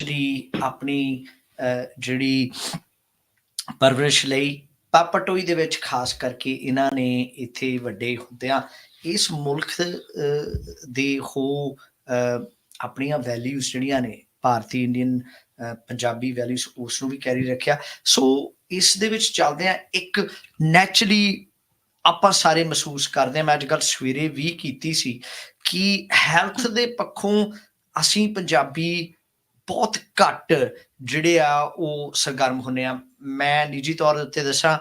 ਦੀ ਆਪਣੀ ਜਿਹੜੀ ਪਰਵਰਿਸ਼ ਲਈ ਪਾਪਾਟੋਈ ਦੇ ਵਿੱਚ ਖਾਸ ਕਰਕੇ ਇਹਨਾਂ ਨੇ ਇੱਥੇ ਵੱਡੇ ਹੁੰਦਿਆਂ ਇਸ ਮੁਲਕ ਦੇ ਹੋ ਆਪਣੀਆਂ ਵੈਲਿਊਜ਼ ਜਿਹੜੀਆਂ ਨੇ ਭਾਰਤੀ ਇੰਡੀਅਨ ਪੰਜਾਬੀ ਵੈਲਿਊਜ਼ ਉਸ ਨੂੰ ਵੀ ਕੈਰੀ ਰੱਖਿਆ। ਸੋ ਇਸ ਦੇ ਵਿੱਚ ਚੱਲਦਿਆਂ ਇੱਕ ਨੈਚੁਰਲੀ ਆਪਾਂ ਸਾਰੇ ਮਹਿਸੂਸ ਕਰਦੇ ਹਾਂ, ਮੈਂ ਅੱਜ ਕੱਲ੍ਹ ਸਵੇਰੇ ਵੀ ਕੀਤੀ ਸੀ ਕਿ ਹੈਲਥ ਦੇ ਪੱਖੋਂ ਅਸੀਂ ਪੰਜਾਬੀ ਬਹੁਤ ਘੱਟ ਜਿਹੜੇ ਆ ਉਹ ਸਰਗਰਮ ਹੁੰਦੇ ਆ। ਮੈਂ ਨਿੱਜੀ ਤੌਰ ਉੱਤੇ ਦੱਸਾਂ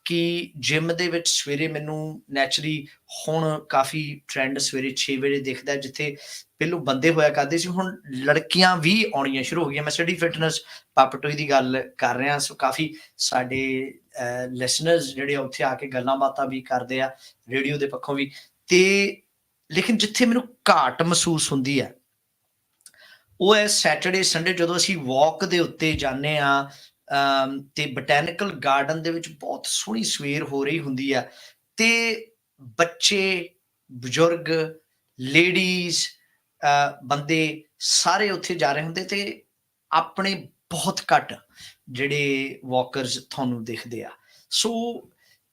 ਕਿ ਜਿਮ ਦੇ ਵਿੱਚ ਸਵੇਰੇ ਮੈਨੂੰ ਨੈਚੁਰਲੀ ਹੁਣ ਕਾਫੀ ਟ੍ਰੈਂਡ ਸਵੇਰੇ 6 ਵਜੇ ਦਿਖਦਾ, ਜਿੱਥੇ ਪਹਿਲੋਂ ਬੰਦੇ ਹੋਇਆ ਕਰਦੇ ਸੀ ਹੁਣ ਲੜਕੀਆਂ ਵੀ ਆਉਣੀਆਂ ਸ਼ੁਰੂ ਹੋ ਗਈਆਂ। ਮੈਂ ਸਟੱਡੀ ਫਿਟਨੈਸ ਪਾਪਟੋਈ ਦੀ ਗੱਲ ਕਰ ਰਿਹਾ। ਸੋ ਕਾਫੀ ਸਾਡੇ ਲਿਸਨਰਸ ਜਿਹੜੇ ਉੱਥੇ ਆ ਕੇ ਗੱਲਾਂ ਬਾਤਾਂ ਵੀ ਕਰਦੇ ਆ ਰੇਡੀਓ ਦੇ ਪੱਖੋਂ ਵੀ। ਤੇ ਲੇਕਿਨ ਜਿੱਥੇ ਮੈਨੂੰ ਘਾਟ ਮਹਿਸੂਸ ਹੁੰਦੀ ਹੈ ਉਹ ਹੈ ਸੈਟਰਡੇ ਸੰਡੇ, ਜਦੋਂ ਅਸੀਂ ਵਾਕ ਦੇ ਉੱਤੇ ਜਾਂਦੇ ਹਾਂ ਤੇ ਬੋਟੈਨੀਕਲ ਗਾਰਡਨ ਦੇ ਵਿੱਚ ਬਹੁਤ ਸੋਹਣੀ ਸਵੇਰ ਹੋ ਰਹੀ ਹੁੰਦੀ ਆ ਤੇ ਬੱਚੇ, ਬਜ਼ੁਰਗ, ਲੇਡੀਜ਼, ਬੰਦੇ ਸਾਰੇ ਉੱਥੇ ਜਾ ਰਹੇ ਹੁੰਦੇ ਤੇ ਆਪਣੇ ਬਹੁਤ ਘੱਟ ਜਿਹੜੇ ਵਾਕਰਸ ਤੁਹਾਨੂੰ ਦਿਖਦੇ ਆ। ਸੋ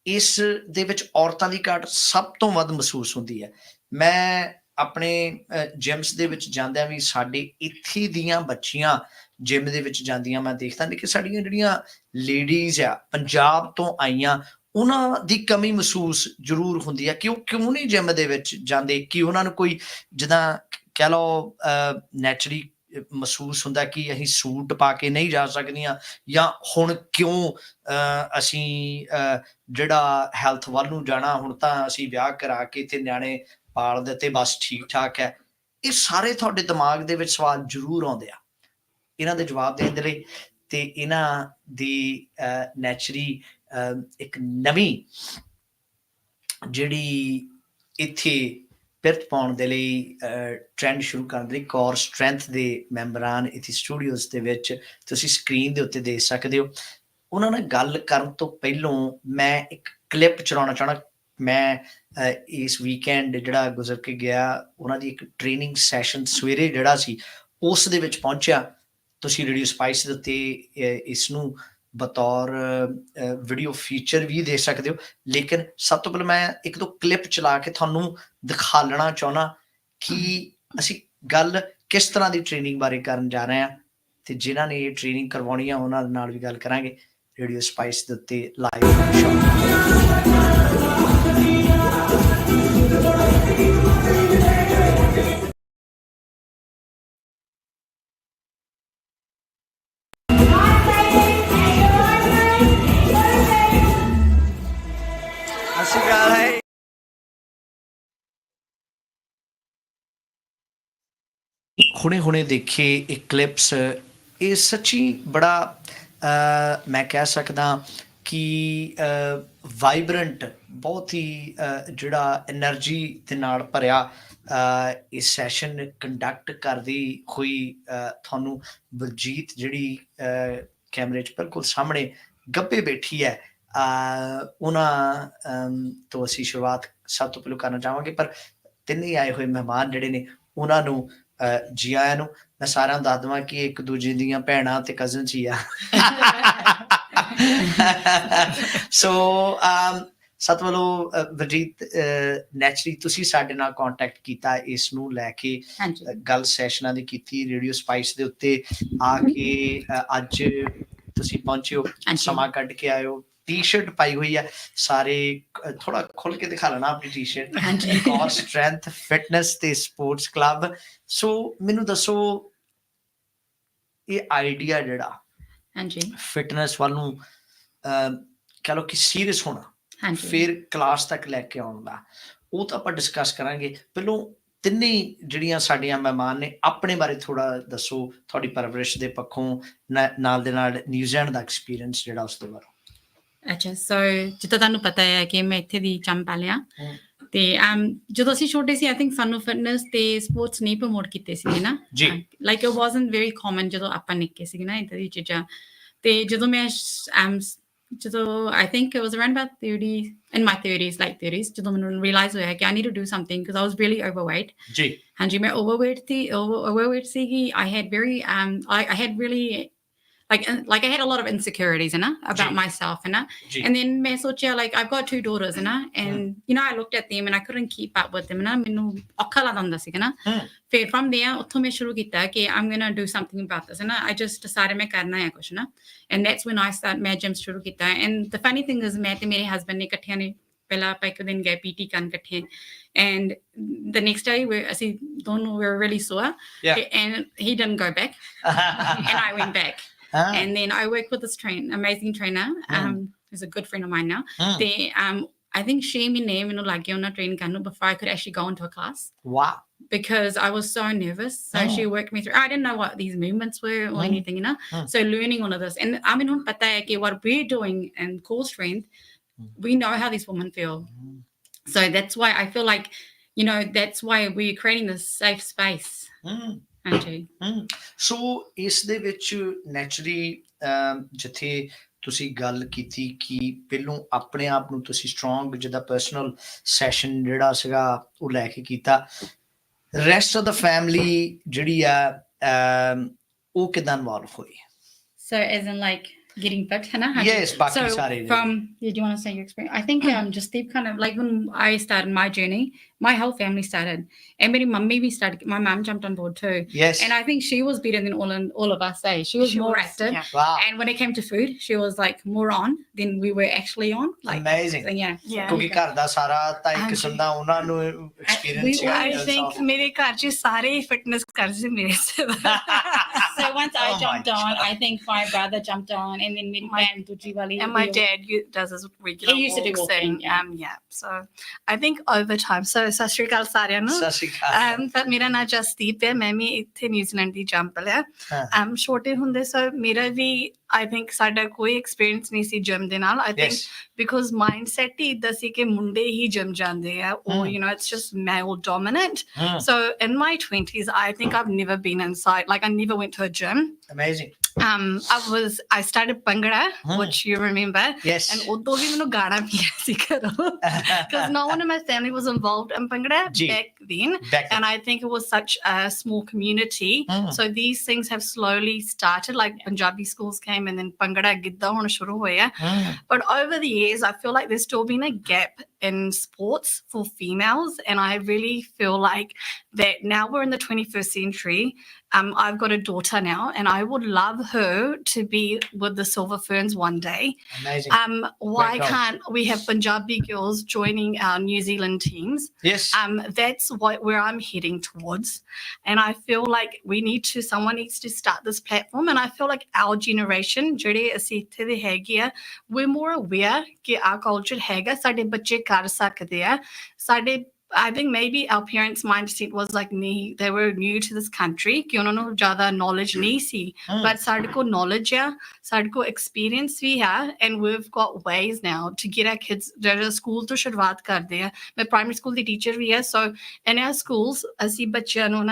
ਇਸ ਦੇ ਵਿੱਚ ਔਰਤਾਂ ਦੀ ਘਾਟ ਸਭ ਤੋਂ ਵੱਧ ਮਹਿਸੂਸ ਹੁੰਦੀ ਹੈ। ਮੈਂ ਆਪਣੇ ਜਿਮਸ ਦੇ ਵਿੱਚ ਜਾਂਦਿਆਂ ਵੀ ਸਾਡੇ ਇੱਥੇ ਦੀਆਂ ਬੱਚੀਆਂ ਜਿਮ ਦੇ ਵਿੱਚ ਜਾਂਦੀਆਂ ਮੈਂ ਦੇਖਦਾ ਕਿ ਸਾਡੀਆਂ ਜਿਹੜੀਆਂ ਲੇਡੀਜ਼ ਆ ਪੰਜਾਬ ਤੋਂ ਆਈਆਂ ਉਹਨਾਂ ਦੀ ਕਮੀ ਮਹਿਸੂਸ ਜ਼ਰੂਰ ਹੁੰਦੀ ਹੈ ਕਿ ਉਹ ਕਿਉਂ ਨਹੀਂ ਜਿਮ ਦੇ ਵਿੱਚ ਜਾਂਦੇ, ਕਿ ਉਹਨਾਂ ਨੂੰ ਕੋਈ ਜਿੱਦਾਂ ਕਹਿ ਲਓ ਨੈਚੁਰਲੀ ਮਹਿਸੂਸ ਹੁੰਦਾ ਕਿ ਅਸੀਂ ਸੂਟ ਪਾ ਕੇ ਨਹੀਂ ਜਾ ਸਕਦੀਆਂ, ਜਾਂ ਹੁਣ ਕਿਉਂ ਅਸੀਂ ਜਿਹੜਾ ਹੈਲਥ ਵੱਲ ਨੂੰ ਜਾਣਾ, ਹੁਣ ਤਾਂ ਅਸੀਂ ਵਿਆਹ ਕਰਾ ਕੇ ਤੇ ਨਿਆਣੇ ਪਾਲ ਦਿੱਤੇ ਬਸ ਠੀਕ ਠਾਕ ਹੈ। ਇਹ ਸਾਰੇ ਤੁਹਾਡੇ ਦਿਮਾਗ ਦੇ ਵਿੱਚ ਸਵਾਲ ਜ਼ਰੂਰ ਆਉਂਦੇ ਆ। ਇਹਨਾਂ ਦੇ ਜਵਾਬ ਦੇਣ ਦੇ ਲਈ ਤੇ ਇਹਨਾਂ ਦੀ ਨੈਚੁਰਲੀ ਇੱਕ ਨਵੀਂ ਜਿਹੜੀ ਇੱਥੇ ਪਿਰਤ ਪਾਉਣ ਦੇ ਲਈ ਟ੍ਰੈਂਡ ਸ਼ੁਰੂ ਕਰਨ ਦੇ ਲਈ ਕੌਰ ਸਟਰੈਂਥ ਦੇ ਮੈਂਬਰਾਂ ਇੱਥੇ ਸਟੂਡੀਓਜ਼ ਦੇ ਵਿੱਚ ਤੁਸੀਂ ਸਕਰੀਨ ਦੇ ਉੱਤੇ ਦੇਖ ਸਕਦੇ ਹੋ। ਉਹਨਾਂ ਨਾਲ ਗੱਲ ਕਰਨ ਤੋਂ ਪਹਿਲੋਂ ਮੈਂ ਇੱਕ ਕਲਿੱਪ ਚਲਾਉਣਾ ਚਾਹਣਾ। ਮੈਂ ਇਸ ਵੀਕਐਂਡ ਜਿਹੜਾ ਗੁਜ਼ਰ ਕੇ ਗਿਆ ਉਹਨਾਂ ਦੀ ਇੱਕ ਟ੍ਰੇਨਿੰਗ ਸੈਸ਼ਨ ਸਵੇਰੇ ਜਿਹੜਾ ਸੀ ਉਸ ਦੇ ਵਿੱਚ ਪਹੁੰਚਿਆ। ਤੁਸੀਂ ਰੇਡੀਓ ਸਪਾਈਸ ਦੇ ਉੱਤੇ ਇਸ ਨੂੰ ਬਤੌਰ ਵੀਡੀਓ ਫੀਚਰ ਵੀ ਦੇ ਸਕਦੇ ਹੋ, ਲੇਕਿਨ ਸਭ ਤੋਂ ਪਹਿਲਾਂ ਮੈਂ ਇੱਕ ਦੋ ਕਲਿੱਪ ਚਲਾ ਕੇ ਤੁਹਾਨੂੰ ਦਿਖਾਲਣਾ ਚਾਹੁੰਦਾ ਕਿ ਅਸੀਂ ਗੱਲ ਕਿਸ ਤਰ੍ਹਾਂ ਦੀ ਟ੍ਰੇਨਿੰਗ ਬਾਰੇ ਕਰਨ ਜਾ ਰਹੇ ਹਾਂ ਤੇ ਜਿਨ੍ਹਾਂ ਨੇ ਇਹ ਟ੍ਰੇਨਿੰਗ ਕਰਵਾਉਣੀ ਆ ਉਹਨਾਂ ਨਾਲ ਵੀ ਗੱਲ ਕਰਾਂਗੇ ਰੇਡੀਓ ਸਪਾਈਸ ਦੇ ਉੱਤੇ ਲਾਈਵ ਸ਼ੋ। ਹੁਣੇ ਦੇਖੇ ਇਹ ਕਲਿੱਪਸ, ਇਹ ਸੱਚੀ ਬੜਾ ਮੈਂ ਕਹਿ ਸਕਦਾ ਕਿ ਵਾਈਬਰੈਂਟ, ਬਹੁਤ ਹੀ ਜਿਹੜਾ ਐਨਰਜੀ ਦੇ ਨਾਲ ਭਰਿਆ ਇਹ ਸੈਸ਼ਨ ਕੰਡਕਟ ਕਰਦੀ ਹੋਈ ਤੁਹਾਨੂੰ ਬਲਜੀਤ ਜਿਹੜੀ ਕੈਮਰੇ 'ਚ ਬਿਲਕੁਲ ਸਾਹਮਣੇ ਗੱਭੇ ਬੈਠੀ ਹੈ ਉਹਨਾਂ ਤੋਂ ਅਸੀਂ ਸ਼ੁਰੂਆਤ ਸਭ ਤੋਂ ਪਹਿਲਾਂ ਕਰਨਾ ਚਾਹਾਂਗੇ। ਪਰ ਤਿੰਨੇ ਆਏ ਹੋਏ ਮਹਿਮਾਨ ਜਿਹੜੇ ਨੇ ਉਹਨਾਂ ਨੂੰ ਜੀ ਆਇਆਂ ਨੂੰ। ਮੈਂ ਸਾਰਿਆਂ ਨੂੰ ਦੱਸ ਦੇਵਾਂ ਕਿ ਇੱਕ ਦੂਜੇ ਦੀਆਂ ਭੈਣਾਂ ਤੇ ਕਜ਼ਨਸ ਹੀ ਆ। ਸੋ ਸਭ ਤੋਂ ਵੱਲੋਂ ਬਲਜੀਤ, ਨੈਚੁਰਲੀ ਤੁਸੀਂ ਸਾਡੇ ਨਾਲ ਕੰਟੈਕਟ ਕੀਤਾ ਇਸ ਨੂੰ ਲੈ ਕੇ, ਗੱਲ ਸੈਸ਼ਨਾਂ ਦੀ ਕੀਤੀ ਰੇਡੀਓ ਸਪਾਈਸ ਦੇ ਉੱਤੇ ਆ ਕੇ ਅੱਜ ਤੁਸੀਂ ਪਹੁੰਚੇ ਹੋ, ਸਮਾਂ ਕੱਢ ਕੇ ਆਏ ਹੋ। ਟੀ-ਸ਼ਰਟ ਪਾਈ ਹੋਈ ਹੈ, ਸਾਰੇ ਥੋੜਾ ਖੁੱਲ ਕੇ ਦਿਖਾ ਲੈਣਾ ਆਪਣੀ ਟੀ-ਸ਼ਰਟ, ਕੌਰ ਸਟਰੈਂਥ ਫਿਟਨੈਸ ਤੇ ਸਪੋਰਟਸ ਕਲੱਬ। ਸੋ ਮੈਨੂੰ ਦੱਸੋ ਇਹ ਆਈਡੀਆ ਜਿਹੜਾ ਫਿਟਨੈਸ ਵੱਲ ਨੂੰ ਕਹਿ ਲਓ ਕਿ ਸੀਰੀਅਸ ਹੋਣਾ, ਫਿਰ ਕਲਾਸ ਤੱਕ ਲੈ ਕੇ ਆਉਣ ਦਾ, ਉਹ ਤਾਂ ਆਪਾਂ ਡਿਸਕਸ ਕਰਾਂਗੇ। ਪਹਿਲੋਂ ਤਿੰਨੇ ਜਿਹੜੀਆਂ ਸਾਡੀਆਂ ਮਹਿਮਾਨ ਨੇ ਆਪਣੇ ਬਾਰੇ ਥੋੜਾ ਦੱਸੋ, ਤੁਹਾਡੀ ਪਰਵਰਿਸ਼ ਦੇ ਪੱਖੋਂ ਨਾਲ ਦੇ ਨਾਲ ਨਿਊਜ਼ੀਲੈਂਡ ਦਾ ਐਕਸਪੀਰੀਅੰਸ ਜਿਹੜਾ ਉਸ ਤੋਂ ਬਾਰੇ। ਅੱਛਾ, ਸੋ ਜਿੱਦਾਂ ਤੁਹਾਨੂੰ ਪਤਾ ਹੈ ਕਿ ਮੈਂ ਇੱਥੇ ਦੀ ਚੰਪਾਲੇ ਹਾਂ ਤੇ ਜਦੋਂ ਅਸੀਂ ਛੋਟੇ ਸੀ ਆਈ ਥਿੰਕ ਸਾਨੂੰ ਫਿਟਨੈਸ ਤੇ ਸਪੋਰਟਸ ਨਹੀਂ ਪ੍ਰਮੋਟ ਕੀਤੇ ਸੀਗੇ ਨਾ, ਲਾਈਕ ਇਟ ਵਾਜ਼ਨਟ ਵੈਰੀ ਕਾਮਨ ਜਦੋਂ ਆਪਾਂ ਨਿੱਕੇ ਸੀਗੇ ਨਾ ਇੱਦਾਂ ਦੀ ਚੀਜ਼ਾਂ। ਤੇ ਜਦੋਂ ਮੈਂ So I think it was around about 30, in my 30s, late 30s, ਜਦੋਂ ਮੈਨੂੰ realize ਹੋਇਆ ਕਿ I need to do something because I was really overweight. ਜੀ ਹਾਂਜੀ ਮੈਂ overweight ਸੀਗੀ. I had very I had really like I had a lot of insecurities, about Ji. myself, Ji. and then मैं सोचा like I've got 2 daughters, and I looked at them and I couldn't keep up with them, ਮੈਨੂੰ ਔਖਾ ਲੱਗਦਾ ਹੁੰਦਾ ਸੀ, ਫਿਰ from there ਉੱਥੋਂ ਮੈਂ ਸ਼ੁਰੂ ਕੀਤਾ ਕਿ I'm gonna do something about this, I just decided ਮੈਂ ਕਰਨਾ ਹੈ ਕੁਛ, and that's when I started ਮੈਂ gym ਸ਼ੁਰੂ ਕੀਤਾ, and the funny thing is ਮੈਂ ਤੇ ਮੇਰੇ husband ਨੇ ਇਕੱਠਿਆਂ ਨੇ ਪਹਿਲਾਂ ਆਪਾਂ ਇੱਕ ਦਿਨ ਗਏ PT ਕਰਨ ਇਕੱਠੇ, and the next day ਅਸੀਂ ਦੋਨੋਂ we were really sore, and he didn't go back and I went back. And then I work with this amazing trainer, who's a good friend of mine now. I think she ਮੈਨੂੰ ਲੱਗ ਗਿਆ ਉਹਨਾਂ train ਕਰਨ ਨੂੰ before I could actually go into a class. Wow. Because I was so nervous. So she worked me through. I didn't know what these movements were or anything, So learning all of this. And I mean, what we're doing in Kaur Strength, we know how these women feel. So that's why I feel like, that's why we're creating this safe space. ਸੋ ਇਸ ਦੇ ਵਿੱਚ naturally ਜਿੱਥੇ ਤੁਸੀਂ ਗੱਲ ਕੀਤੀ ਕਿ ਪਹਿਲੋਂ ਆਪਣੇ ਆਪ ਨੂੰ ਤੁਸੀਂ ਸਟਰੋਂਗ ਜਿੱਦਾਂ ਪਰਸਨਲ ਸੈਸ਼ਨ ਜਿਹੜਾ ਸੀਗਾ ਉਹ ਲੈ ਕੇ ਕੀਤਾ, ਰੈਸਟ ਆਫ ਦਾ ਫੈਮਿਲੀ ਜਿਹੜੀ ਆ ਉਹ ਕਿੱਦਾਂ ਇਨਵੋਲਵ ਹੋਈ? So as in like getting fit, Yes, so from do you want to say your experience? I think just kind of like when I started my journey, my whole family started, and my mum jumped on board too. Yes. And I think she was better than all of us. She was more active. Yeah. Wow. And when it came to food, she was like more on than we were actually on. Like amazing. So, ਕਿਉਂਕਿ ਘਰ ਦਾ ਸਾਰਾ ਤਾਂ ਇੱਕ ਕਿਸਮ ਦਾ ਉਹਨਾਂ ਨੂੰ experience ਹੈ। I think ਮੇਰੇ ਘਰ 'ਚ ਸਾਰੇ ਫਿਟਨੈਸ ਕਰਦੇ ਸੀ ਮੇਰੇ ਸੇ। So once I jumped on, I think my brother jumped on, and then and my dad does this regular. He used to do walking. So I think over time. So ਸਤਿ ਸ਼੍ਰੀ ਅਕਾਲ ਸਾਰਿਆਂ ਨੂੰ। ਸਤਿ ਸ਼੍ਰੀ ਅਕਾਲ। ਪਰ ਮੇਰਾ ਨਾਂ ਜਸਦੀਪ ਹੈ, ਮੈਂ ਵੀ ਇੱਥੇ ਨਿਊਜ਼ੀਲੈਂਡ ਦੀ ਜੰਪ ਲਿਆ। ਛੋਟੇ ਹੁੰਦੇ ਸੋ ਮੇਰਾ ਵੀ I think ਸਾਡਾ ਕੋਈ ਐਕਸਪੀਰੀਅੰਸ ਨਹੀਂ ਸੀ ਜਿਮ ਦੇ ਨਾਲ। I think because mindset ਹੀ ਇੱਦਾਂ ਸੀ ਕਿ ਮੁੰਡੇ ਹੀ ਜਿਮ ਜਾਂਦੇ ਆ, or it's just male dominant. So in my 20s, I think I've never been inside, like I never went to a gym. Amazing. I started Bhangra, which you remember. Yes. And udo bhi mainu gaana piya si karo, because no one in my family was involved in Bhangra back then. And I think it was such a small community. So these things have slowly started, like Punjabi schools came and then Bhangra gidda hona shuru hoya. But over the years, I feel like there's still been a gap in sports for females, and I really feel like that now we're in the 21st century. I've got a daughter now, and I would love her to be with the Silver Ferns one day. Amazing. Why can't we have Punjabi girls joining our New Zealand teams? Yes. That's where I'm heading towards, and I feel like someone needs to start this platform, and I feel like our generation, ਜਿਹੜੇ ਅਸੀਂ ਇੱਥੇ ਦੇ ਹੈਗੇ ਆ, we're more aware ਕਿ our culture ਹੈਗਾ, ਸਾਡੇ ਬੱਚੇ ਕਰ ਸਕਦੇ ਆ, ਸਾਡੇ I think maybe our parents' mindset was like they were new to this country, ਕਿ ਉਹਨਾਂ ਨੂੰ ਜ਼ਿਆਦਾ knowledge ਨਹੀਂ ਸੀ, but ਸਾਡੇ ਕੋਲ knowledge ਆ, ਸਾਡੇ ਕੋਲ experience ਵੀ ਹੈ, and we've got ways now to get our kids, ਜਿਹੜੇ ਸਕੂਲ ਤੋਂ ਸ਼ੁਰੂਆਤ ਕਰਦੇ ਆ। ਮੈਂ primary school ਦੀ teacher ਵੀ ਹੈ, so in our schools ਅਸੀਂ ਬੱਚਿਆਂ ਨੂੰ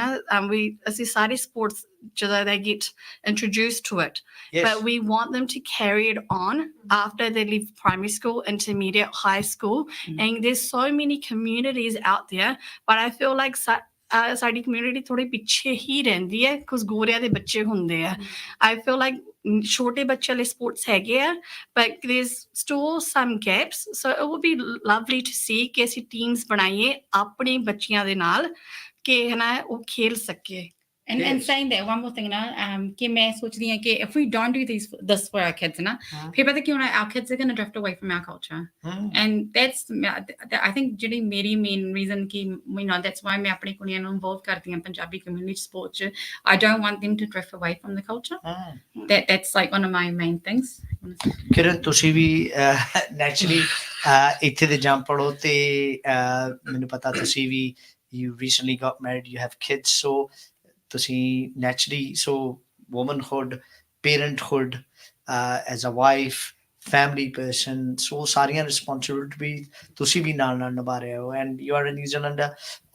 ਅਸੀਂ ਸਾਰੇ sports they get introduced to it. Yes. But we want them to carry it on after they leave primary school, intermediate, high school. And there's so many communities out there, but I feel like ਸਾਡੀ community ਥੋੜੀ ਪਿੱਛੇ ਹੀ ਰਹਿੰਦੀ ਹੈ, because ਗੋਰਿਆਂ ਦੇ ਬੱਚੇ ਹੁੰਦੇ ਆ। I feel like ਛੋਟੇ ਬੱਚਿਆਂ ਲਈ sports ਹੈਗੇ ਆ, but there's still some gaps. So it would be lovely to see ਕਿ ਅਸੀਂ teams ਬਣਾਈਏ ਆਪਣੇ ਬੱਚਿਆਂ ਦੇ ਨਾਲ ਕਿ ਉਹ ਖੇਲ ਸਕੇ। And saying that, one more thing, ਕਿ ਮੈਂ ਸੋਚਦੀ ਹਾਂ ਕਿ if we don't do this for our kids, ਫਿਰ ਪਤਾ ਕਿਉਂ our kids are going to drift away from our culture. And that's, I think, ਜਿਹੜੀ ਮੇਰੀ main reason ਕਿ that's why ਮੈਂ ਆਪਣੀ ਕੁੜੀਆਂ ਨੂੰ involve ਕਰਦੀ ਹਾਂ Punjabi community sports. I don't want them to drift away from the culture. That's like one of my main things. ਕਿਰਨ, ਤੁਸੀਂ ਵੀ naturally ਇੱਥੇ ਦੇ ਜੰਪ ਪੜੋ ਤੇ ਮੈਨੂੰ ਪਤਾ ਤੁਸੀਂ ਵੀ you recently got married, you have kids, so ਤੁਸੀਂ naturally, so womanhood, parenthood, as a wife, family person, so ਸਾਰੀਆਂ responsibility ਵੀ ਤੁਸੀਂ ਵੀ ਨਾਲ ਨਿਭਾ ਰਹੇ ਹੋ, and you are a New Zealander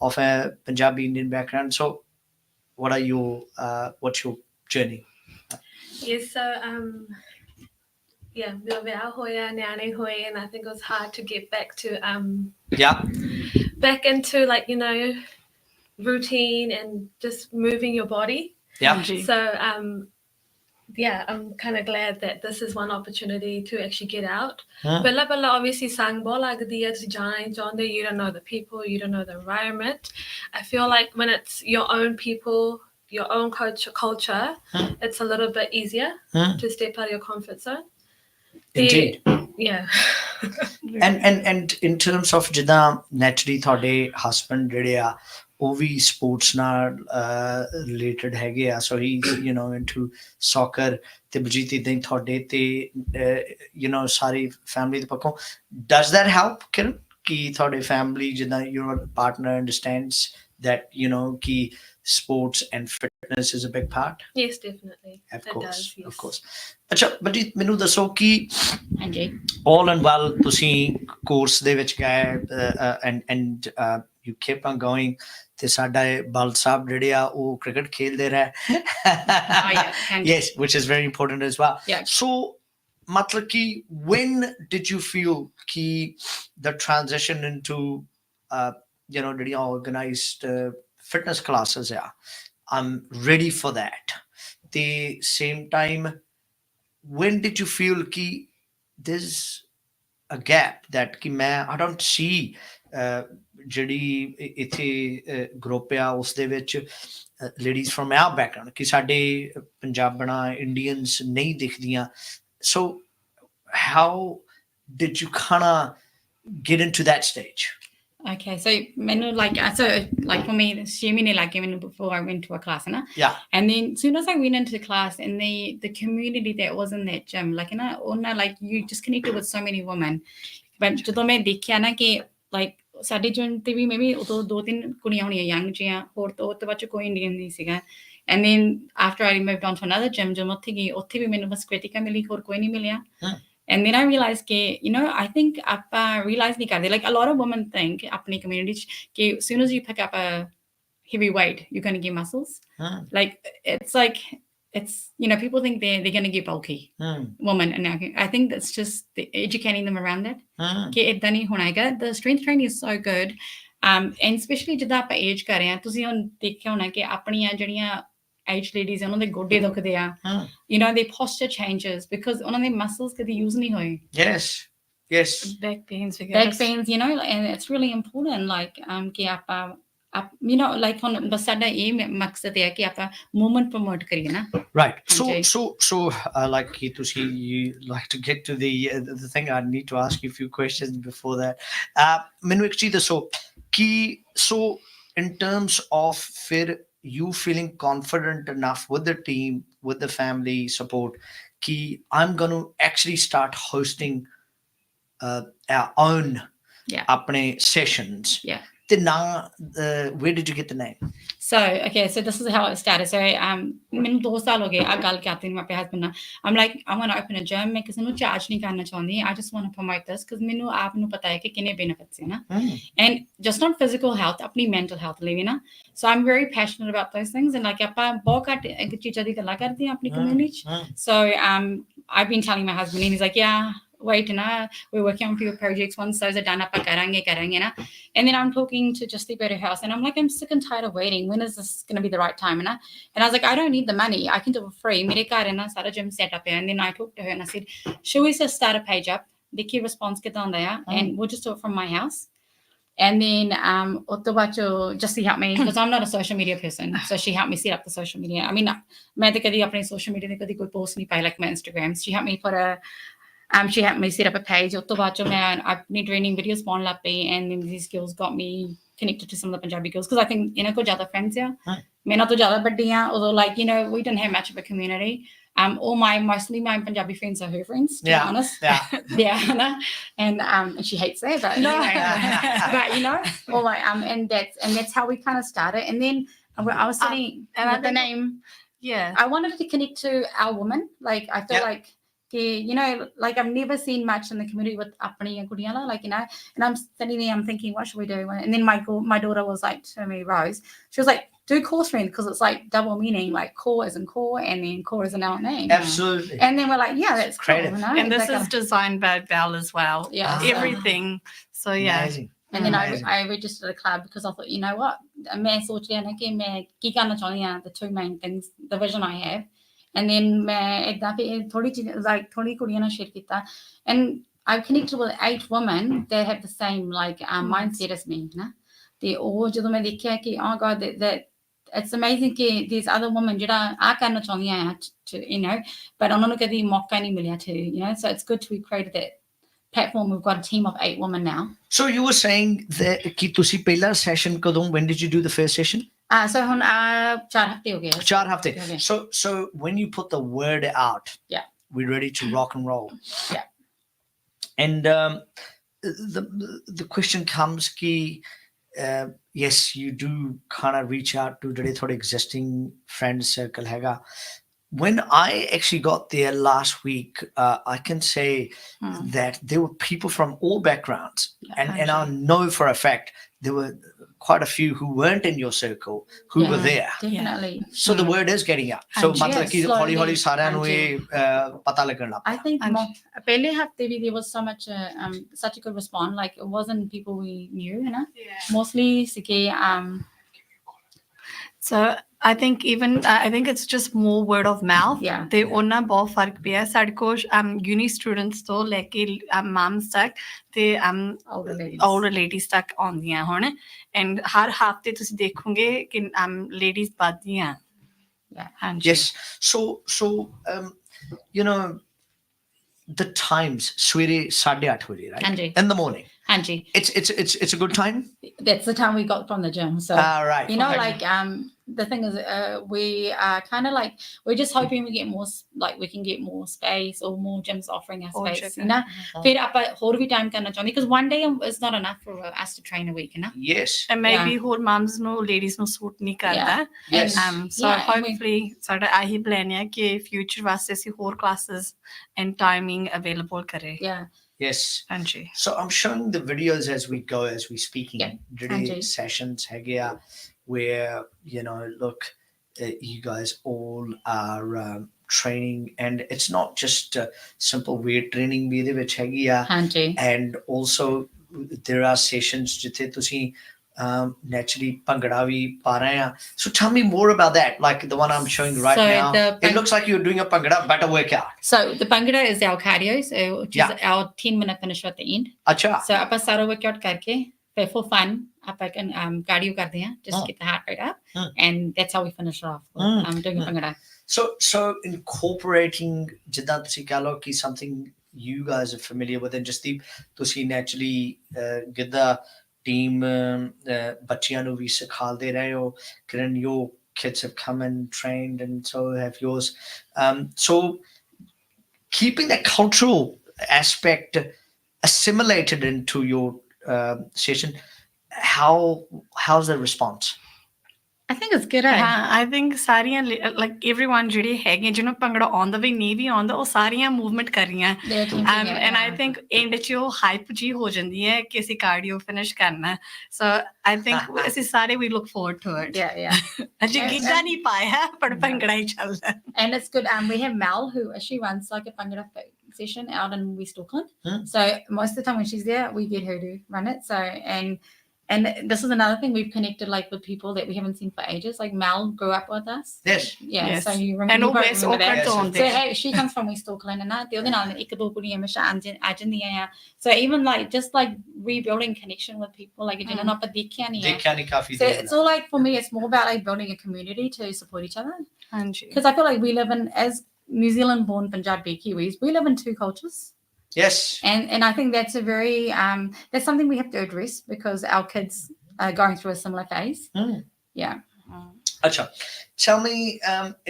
of a Punjabi Indian background. So what's your journey? Yes, so hoya, nyane hoya, and I think it was hard to get back to Yeah. back into like routine and just moving your body. Yeah. So I'm kind of glad that this is one opportunity to actually get out. But obviously sang bola you don't know the people, you don't know the environment. I feel like when it's your own people, your own culture, it's a little bit easier to step out of your comfort zone. Indeed. Yeah. and in terms of ਜਿੱਦਾਂ naturally ਤੁਹਾਡੇ husband ਜਿਹੜੇ ਆ ਉਹ ਵੀ sports ਨਾਲ related ਹੈਗੇ ਆ, so he's into soccer, ਤੇ ਬਲਜੀਤ ਇਦਾਂ ਹੀ ਤੁਹਾਡੇ ਤੇ ਸਾਰੀ family ਦੇ ਪੱਖੋਂ does that help ਕਿਰਨ ਕਿ ਤੁਹਾਡੇ family ਜਿੱਦਾਂ your partner understands that ਕਿ sports and fitness is a big part? Yes, definitely. Of course, does, yes. Of course. ਅੱਛਾ ਬਲਜੀਤ ਮੈਨੂੰ ਦੱਸੋ ਕਿ ਹਾਂਜੀ all and well ਤੁਸੀਂ ਕੋਰਸ ਦੇ ਵਿੱਚ ਗਏ and you kept on going ਤੇ ਸਾਡਾ ਬਲ ਸਾਹਿਬ ਜਿਹੜੇ ਆ ਉਹ ਕ੍ਰਿਕਟ ਖੇਲਦੇ ਰਹੇ yes, which is very important as well. So ਮਤਲਬ ਕਿ when did you feel ਕਿ the transition into ਜਿਹੜੀਆਂ organized fitness classes are, I'm ready for that. The same time, when did you feel ki there's a gap that ki I don't see ਜਿਹੜੀ ਇੱਥੇ group ਆ ਉਸ ਦੇ ਵਿੱਚ ladies from our background ਕਿ ਸਾਡੇ ਪੰਜਾਬਣਾ Indians ਨਹੀਂ ਦਿਖਦੀਆਂ, so how did you kind of get into that stage? Okay, so for me, Shimini like given before I went to a class, and then as soon as I went into the class and the community that was in that gym, like you just connected with so many women. But ਜਦੋਂ ਮੈਂ ਦੇਖਿਆ ਨਾ ਕਿ like ਸਾਡੇ ਜਨ ਤੇ ਵੀ maybe ਉਦੋਂ 2-3 ਕੁੜੀਆਂ ਹੋਣੀਆਂ young ਜੀਆਂ, ਹੋਰ ਤੋਂ ਉਹ ਬਾਅਦ ਕੋਈ Indian ਨਹੀਂ ਸੀਗਾ, and then after I moved on to another gym ਜਦੋਂ ਉੱਥੇ ਗਈ ਉੱਥੇ ਵੀ ਮੈਨੂੰ ਬਸ ਕ੍ਰਿਤਿਕਾ ਮਿਲੀ, ਹੋਰ ਕੋਈ ਨਹੀਂ ਮਿਲਿਆ. And then I realized I think I realized like a lot of women think apni community as soon as you pick up a heavy weight you're going to get muscles. Like it's people think they're going to get bulky women, and I think that's just educating them around that. The strength training is so good, and especially jada aapa age kar rahe hain, tusi hun dekhya hona ki apniyan jehdiyan age ladies ਉਹਨਾਂ ਦੇ ਗੋਡੇ ਦੁਖਦੇ ਆ, their posture changes because ਉਹਨਾਂ ਦੇ muscles ਕਦੇ use ਨਹੀਂ ਹੋਏ. Yes back pains, and it's really important like ਕਿ ਆਪਾਂ like ਹੁਣ ਬਸ ਸਾਡਾ ਇਹ ਮਕਸਦ ਹੈ ਕਿ ਆਪਾਂ movement promote ਕਰੀਏ ਨਾ. Right. So like you like to get to the thing. I need to ask you a few questions before that. ਮੈਨੂੰ ਇੱਕ ਚੀਜ਼ ਦੱਸੋ ਕਿ so in terms of ਫਿਰ you feeling confident enough with the team, with the family support, ki I'm going to actually start hosting our own apne sessions. Where did you get the name? So this is how it started. So ਮੈਨੂੰ 2 ਸਾਲ ਹੋ ਗਏ ਆ ਗੱਲ ਕਰਦੀ ਨੂੰ ਆਪਣੇ husband ਨਾਲ. I'm like I want to open a gym because ਮੈਨੂੰ charge ਨਹੀਂ ਕਰਨਾ ਚਾਹੁੰਦੀ. I just want to promote this because ਮੈਨੂੰ ਆਪ ਨੂੰ ਪਤਾ ਹੈ ਕਿ ਕਿੰਨੇ benefits ਹੈ ਨਾ, and just not physical health, ਆਪਣੀ mental health ਲਈ ਵੀ ਨਾ. So I'm very passionate about those things, and like ਆਪਾਂ ਬਹੁਤ ਘੱਟ ਚੀਜ਼ਾਂ ਦੀ ਗੱਲਾਂ ਕਰਦੇ ਹਾਂ ਆਪਣੀ community. So I've been telling my husband, and he's like, yeah, wait, we're working on a few projects. Once those are done, karange. And then I'm talking to Just the Better House, and I'm like, I'm sick and tired of waiting. When is this going to be the right time? And I was like, I don't need the money. I can do it for free. Mere kar na sara gym set up here. And then I talked to her and I said, should we just start a page up? The key response get on there, and we'll just do it from my house. And then just helped me because I'm not a social media person, so she helped me set up the social media. I mean, मैं तो कभी अपने social media पे कभी कोई post नहीं पाई, like my Instagram. She helped me put she helped me set up a page. I've been training videos on Lappe, and then these girls got me connected to some of the Punjabi girls because I think कुछ ज़्यादा friends हैं. मैं ना तो ज़्यादा बड़ी हैं, although like we didn't have much of a community. Mostly my Punjabi friends are her friends, to be honest. And she hates that, but anyway. But and that's how we kind of started. And then I was sitting with the name. Yeah, I wanted to connect to our women. Like I feel like. Like I've never seen much in the community with apni and kudiyala, like and I'm standing there, I'm thinking, what should we do? And then my daughter was like to me, Rose, she was like, do core strength because it's like double meaning, like core as in core and then core as in our name. Absolutely. And then we're like, yeah, that's Creative. cool. You know? And this That is designed by Bal as well. Yeah, so- Everything. So yeah. Amazing. And then Amazing. I registered a club because I thought, you know what, मैं सोच लिया ना कि मैं की करना चाहती हूँ, the two main things, the vision I have. And then मैं एक दफे थोड़ी चीज़ like थोड़ी कुड़ियाँ ने share किया, and I've connected with 8 women that have the same like mindset as me, ना. ते वो जो मैं देखा कि oh God, that it's amazing कि these other women जो आ करना चाहती हैं, you know, but उन्होंने कभी मौका नहीं मिला to, you know, so it's good to create that platform. We've got a team of 8 women now. So you were saying that कि तुसी पहला session कਦੋਂ, when did you do the first session? So ਹੁਣ 4 हफ्ते हो गए. 4 हफ्ते. Okay. So when you put the word out, Yeah. we're ready to rock and roll. Yeah. And the question comes कि yes, you do kind of reach out to the thode existing friend circle हैगा. When I actually got there last week, I can say that there were people from all backgrounds, and I know for a fact there were quite a few who weren't in your circle who were there. Definitely. So the word is getting out. So मतलब कि slowly, हौली-हौली साਰਿਆਂ ਨੂੰ ਇਹ ਪਤਾ ਲੱਗਣ ਲੱਗ I think पहले हफ्ते भी there was so much such a good response. Like it wasn't people we knew, you know. Yeah. Mostly सिके So I think it's just more word of mouth. Yeah. ਤੇ ਉਹਨਾਂ ਬਹੁਤ ਫਰਕ ਪਿਆ ਸਾਡੇ ਕੋਲ uni students ਤੋਂ ਲੈ ਕੇ moms ਤੱਕ ਤੇ older ladies ਤੱਕ ਆਉਂਦੀਆਂ ਹੁਣ and ਹਰ ਹਫਤੇ ਤੁਸੀਂ ਦੇਖੋਗੇ ਕਿ ladies ਵੱਧਦੀਆਂ. Yeah. Yes. So you know the times ਸਵੇਰੇ 8:30 ਵਜੇ, right? ਹਾਂਜੀ. In the morning. Angie, It's a good time. that's the time we got from the gym. So Right. you know, Okay. like the thing is, we are kind of like we're just hoping we get more, like we can get more space or more gyms offering us Or space. check You know, फिर आप ਹੋਰ भी time करना चाਹੁੰਦੇ because one day is not enough for us to train a week, you know. Yes. And maybe ਹੋਰ moms ਨੂੰ ladies ਨੂੰ suit ਨਹੀਂ ਕਰਦਾ. Yes. So Yeah, and hopefully ਸਾਡਾ ਆਹੀ plan ਹੈ ਕਿ future ਵਾਸਤੇ ਅਸੀਂ ਹੋਰ classes and timing available ਕਰੇ. Yeah. Yes. ਹਾਂਜੀ. So I'm showing the videos as we go, as we speaking. Yeah. Really Angie. sessions ਹੈਗੇ where, you know, look, you guys all are training, and it's not just simple weight training ਵੀ ਇਹਦੇ ਵਿੱਚ ਹੈਗੀ Angie. and also there are sessions ਜਿੱਥੇ ਤੁਸੀਂ naturally bhangra ਵੀ ਪਾ ਰਹੇ ਆ. So tell me more about that, like the one I'm showing right So now. the It looks like you're doing a bhangra, but a workout. So the bhangra is our cardio, so which is our 10-minute finish at the end. Acha. So ਆਪਾਂ ਸਾਰਾ workout ਕਰਕੇ ਫਿਰ for fun ਆਪਾਂ cardio ਕਰਦੇ ਹਾਂ, just get the heart rate up, and that's how we finish it off. Doing a bhangra. So incorporating ਜਿੱਦਾਂ ਤੁਸੀਂ ਕਹ ਲਓ ਕਿ something you guys are familiar with, and just ਤੁਸੀਂ naturally ਗਿੱਧਾ team ਬੱਚਿਆਂ ਨੂੰ ਵੀ ਸਿਖਾਉਂਦੇ ਰਹੇ ਹੋ. Kiran, your kids have come and trained, and so have yours. So keeping that cultural aspect assimilated into your session, how's the response? I think it's good. I think ਸਾਰੀਆਂ like everyone ਜਿਹੜੇ ਹੈਗੇ ਜਿਹਨੂੰ ਭੰਗੜਾ ਆਉਂਦਾ ਵੀ ਨਹੀਂ ਵੀ ਆਉਂਦਾ ਉਹ ਸਾਰੀਆਂ movement ਕਰ ਰਹੀਆਂ. And I think end 'ਚ ਉਹ hype ਜੀ ਹੋ ਜਾਂਦੀ ਹੈ ਕਿ ਅਸੀਂ cardio finish ਕਰਨਾ. So I think ਅਸੀਂ ਸਾਰੇ we look forward to it. Yeah. ਅਜੇ ਗਿੱਧਾ ਨਹੀਂ ਪਾਇਆ ਪਰ ਭੰਗੜਾ ਹੀ ਚੱਲਦਾ. And it's good. We have Mel who she runs like a bhangra session out in West Auckland. So most of the time when she's there, we get her to run it. So and this is another thing, we've connected like with people that we haven't seen for ages. Like Mel grew up with us. Yes. Yeah. Yes. So you remember, And you both West remember that. Auckland. So hey, she comes from West Auckland, and the other night ik do puri emisha anjin. So even like just like rebuilding connection with people, like you know, ਦੇਖਿਆ ਨਹੀਂ ਕਾਫੀ so it's all like, for me, it's more about like building a community to support each other. ਹਾਂਜੀ. Because I feel like we live in, as New Zealand born Punjabi Kiwis, we live in 2 cultures. Yes. And I think that's a very that's something we have to address because our kids are going through a similar phase. Yeah. Acha. Tell me,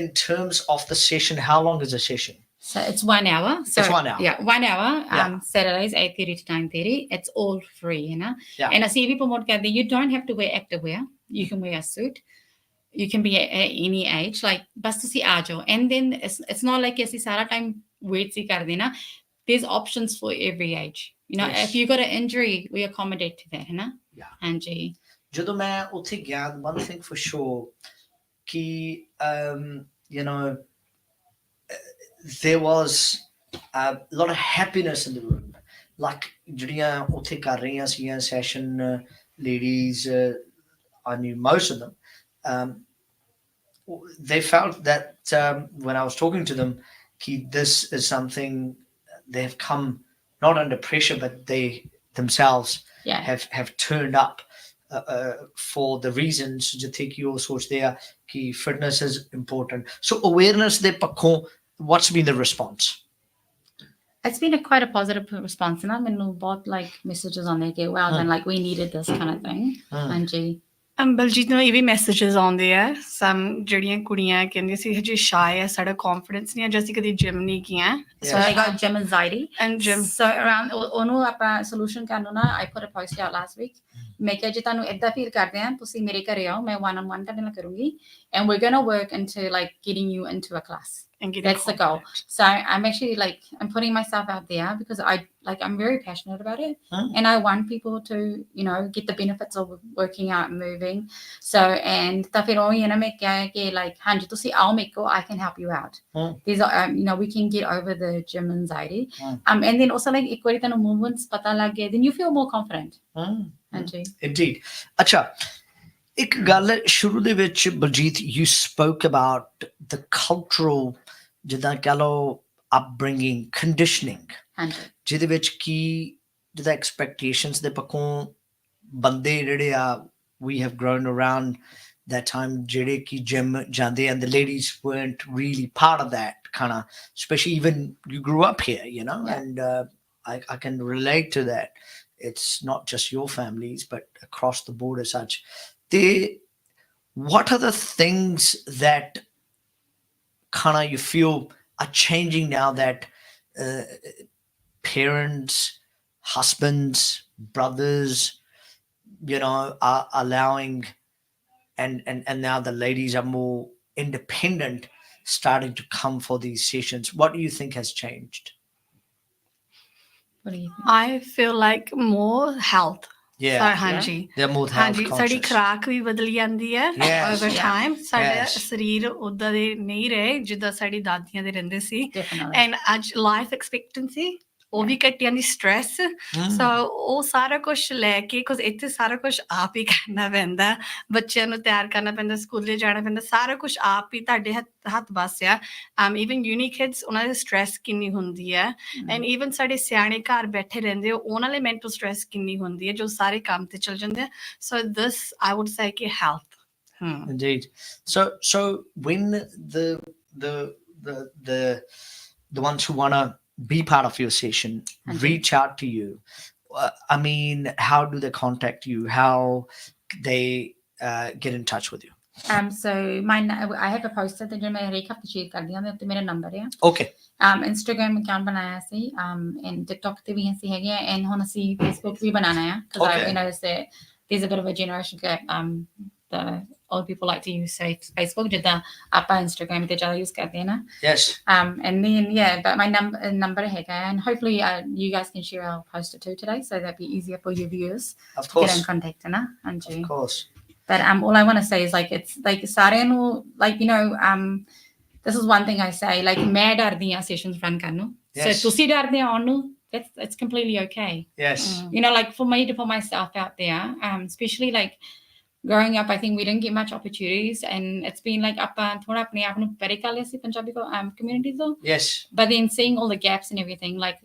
in terms of the session, how long is the session? So it's 1 hour. So It's 1 hour. Yeah, 1 hour. Saturdays 8:30 to 9:30. It's all free, you know. Yeah. And I see people more that you don't have to wear activewear. You can wear a suit. You can be at any age. Like bas tusi aajo. And then it's not like asi sara time wait si kar dena. There's options for every age. You know, Yes. if you got an injury, we accommodate to that, you know. Yeah. Angie. ਜਦੋਂ ਮੈਂ ਉੱਥੇ ਗਿਆ, one thing for sure ਕਿ you know there was a lot of happiness in the room. Like ਜਿਹੜੀਆਂ ਉੱਥੇ ਕਰ ਰਹੀਆਂ ਸੀਗੀਆਂ session ladies, I knew most of them. They felt that when I was talking to them, this is something they've come not under pressure, but they themselves have turned up for the reasons ਜਿੱਥੇ ਕਿ ਉਹ ਸੋਚਦੇ ਆ ਕਿ fitness is important. So awareness ਦੇ ਪੱਖੋਂ, what's been the response? It's been quite a positive response, and ਮੈਨੂੰ ਬਹੁਤ like messages on there wow, then like we needed this kind of thing. ਹਾਂਜੀ ਬਲਜੀਤ ਨੂੰ ਇਹ ਵੀ ਮੈਸੇजेस ਆਉਂਦੇ ਆ ਸਮ ਜਿਹੜੀਆਂ ਕੁੜੀਆਂ ਕਹਿੰਦੀਆਂ ਸੀ ਹਜੇ ਸ਼ਾਇ ਹੈ, ਸਾਡਾ ਕੌਨਫੀਡੈਂਸ ਨਹੀਂ ਹੈ, ਜੇ ਅਸੀਂ ਕਦੀ ਜਿਮ ਨਹੀਂ ਕੀਆਂ so I got gym anxiety and gym so around ਉਹਨੂੰ ਆਪਾਂ solution ਕਰਨ ਨੂੰ ਨਾ I put a post out last week. ਮੈਂ ਕਿਹਾ ਜੇ ਤੁਹਾਨੂੰ ਏਦਾਂ ਫੀਲ ਕਰਦੇ ਆ ਤੁਸੀਂ ਮੇਰੇ ਘਰੇ ਆਓ, ਮੈਂ one on one ਤੁਹਾਡੇ ਨਾਲ ਕਰੂੰਗੀ and we're going to work into like getting you into a class. And that's the goal. So I'm actually like I'm putting myself out there because I'm very passionate about it, and I want people to get the benefits of working out and moving. So and ਤਾਂ ਫਿਰ ਉਹ ਇਹਨਾਂ ਮੈਂ ਕਿਹਾ ਕਿ like ਹਾਂਜੀ ਤੁਸੀਂ ਆਓ ਮੇਰੇ ਕੋਲ, I can help you out. These are we can get over the gym anxiety. And then also like ਇੱਕ ਵਾਰੀ ਤੁਹਾਨੂੰ movements ਪਤਾ ਲੱਗ ਗਿਆ, then you feel more confident. ਹਾਂਜੀ Indeed. ਅੱਛਾ, ਇੱਕ ਗੱਲ ਸ਼ੁਰੂ ਦੇ ਵਿੱਚ Baljit, you spoke about the cultural ਜਿੱਦਾਂ ਕਹਿ ਲਓ upbringing, conditioning, ਜਿਹਦੇ ਵਿੱਚ ਕੀ ਜਿੱਦਾਂ expectations ਦੇ ਪੱਖੋਂ ਬੰਦੇ ਜਿਹੜੇ ਆ we have grown around that time ਜਿਹੜੇ ਕਿ gym ਜਾਂਦੇ and the ladies weren't really part of that kind of, especially even you grew up here, and I can relate to that. It's not just your families but across the board as such. What are the things that kind of you feel are changing now that parents, husbands, brothers, are allowing, and now the ladies are more independent, starting to come for these sessions? What do you think has changed? What do you think? I feel like more health. ਹਾਂਜੀ they're more health conscious. ਸਾਡੀ ਖੁਰਾਕ ਵੀ ਬਦਲ ਜਾਂਦੀ ਹੈ over time. ਸਾਡਾ ਸਰੀਰ ਉਦਾਂ ਦੇ ਨਹੀਂ ਰਹੇ ਜਿੱਦਾਂ ਸਾਡੀ ਦਾਦੀਆਂ ਦੇ ਰਹਿੰਦੇ ਸੀ, and ਅੱਜ life expectancy ਉਹ ਵੀ ਘਟ ਜਾਂਦੀ, stress. So ਉਹ ਸਾਰਾ ਕੁਝ ਲੈ ਕੇ, because ਇੱਥੇ ਸਾਰਾ ਕੁਝ ਆਪ ਹੀ ਕਰਨਾ ਪੈਂਦਾ, ਬੱਚਿਆਂ ਨੂੰ ਤਿਆਰ ਕਰਨਾ ਪੈਂਦਾ, ਸਕੂਲੇ ਜਾਣਾ ਪੈਂਦਾ, ਸਾਰਾ ਕੁਝ ਆਪ ਹੀ ਤੁਹਾਡੇ ਹੱਥ ਬਸ ਆ. Even uni kids, ਉਹਨਾਂ ਦੇ stress ਕਿੰਨੀ ਹੁੰਦੀ ਹੈ, and even ਸਾਡੇ ਸਿਆਣੇ ਘਰ ਬੈਠੇ ਰਹਿੰਦੇ ਉਹਨਾਂ ਲਈ mental stress ਕਿੰਨੀ ਹੁੰਦੀ ਹੈ ਜੋ ਸਾਰੇ ਕੰਮ ਤੇ ਚਲ ਜਾਂਦੇ ਆ. So this I would say ਕਿ health. Indeed. So when the ones who want to be part of your session reach out to you, I mean, how do they contact you? How they get in touch with you? So I have a poster that मैं हर एक हफ्ते share कर दिया, मैं मेरा number है. Okay. Instagram account बनाया ਸੀ, and TikTok ਤੇ ਵੀ ਅਸੀਂ ਹੈਗੇ ਆ, and ਹੁਣ ਅਸੀਂ Facebook ਵੀ ਬਣਾਉਣਾ ਹੈ, because I noticed that there's a bit of a generation gap. The old people like to use Facebook, ਜਿੱਦਾਂ ਆਪਾਂ Instagram ਤੇ ਜ਼ਿਆਦਾ use ਕਰਦੇ ਹਾਂ ਨਾ. Yes. And then but my number ਹੈਗਾ, and hopefully you guys can share our poster too today, so that'd be easier for your viewers of course to get in contact na. Of course. But all I want to say is like it's like ਸਾਰਿਆਂ ਨੂੰ like this is one thing I say, like ਮੈਂ ਡਰਦੀ ਹਾਂ sessions run ਕਰਨ ਨੂੰ, so ਤੁਸੀਂ ਡਰਦੇ ਹੋ ਉਹਨੂੰ, it's completely okay. Yes. Like for me to put myself out there, especially like growing up, I think we didn't get much opportunities, and it's been like ਆਪਾਂ ਥੋੜਾ ਆਪਣੇ ਆਪ ਨੂੰ ਪਰੇ ਕਰ ਲਿਆ ਸੀ ਪੰਜਾਬੀ community ਤੋਂ. Yes. But then seeing all the gaps and everything, like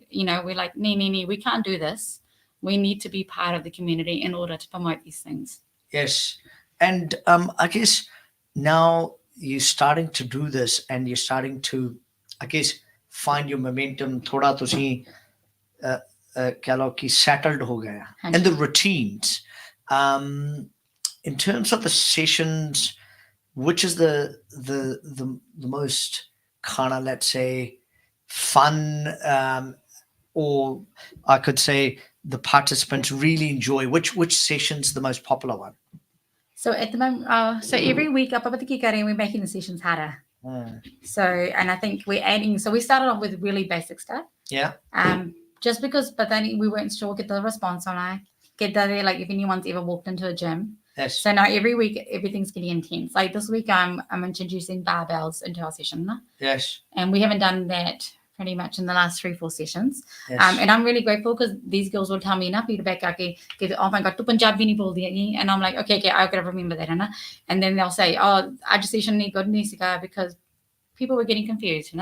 we're like nee, we can't do this. We need to be part of the community in order to promote these things. Yes. And I guess now you're starting to do this, and you're starting to, I guess, find your momentum. Thoda tusi keh lo ki settled ho gaya, and the routines. In terms of the sessions, which is the most kind of, let's say, fun, or I could say the participants really enjoy? Which session's the most popular one? So at the moment, so every week we're making the sessions harder. So, and I think we're adding. So we started off with really basic stuff. Yeah. Just because, but then we weren't sure get the response on I get that like if anyone's ever walked into a gym Yes. So now every week everything's getting intense. Like this week I'm introducing barbells into our session. Yes. And we haven't done that pretty much in the last 3-4 sessions. Yes. And I'm really grateful because these girls will tell me enough feedback, oh my God, tu Punjabi nahi boldi hai. And I'm like, okay, I've got to remember that. And then they'll say, oh, aaj session nahi good nahi sika, because people were getting confused,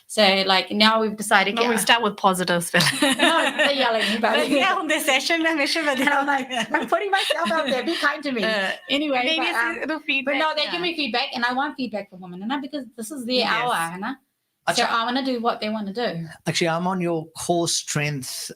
So like now we've decided. No, we start with positives. No, they're yelling at me, but yeah, on the session, and I'm like, I'm putting myself out there. Be kind to me. Anyway, but no, they give me feedback, and I want feedback from women, because this is their hour, So I want to do what they want to do. Actually, I'm on your Kaur Strength,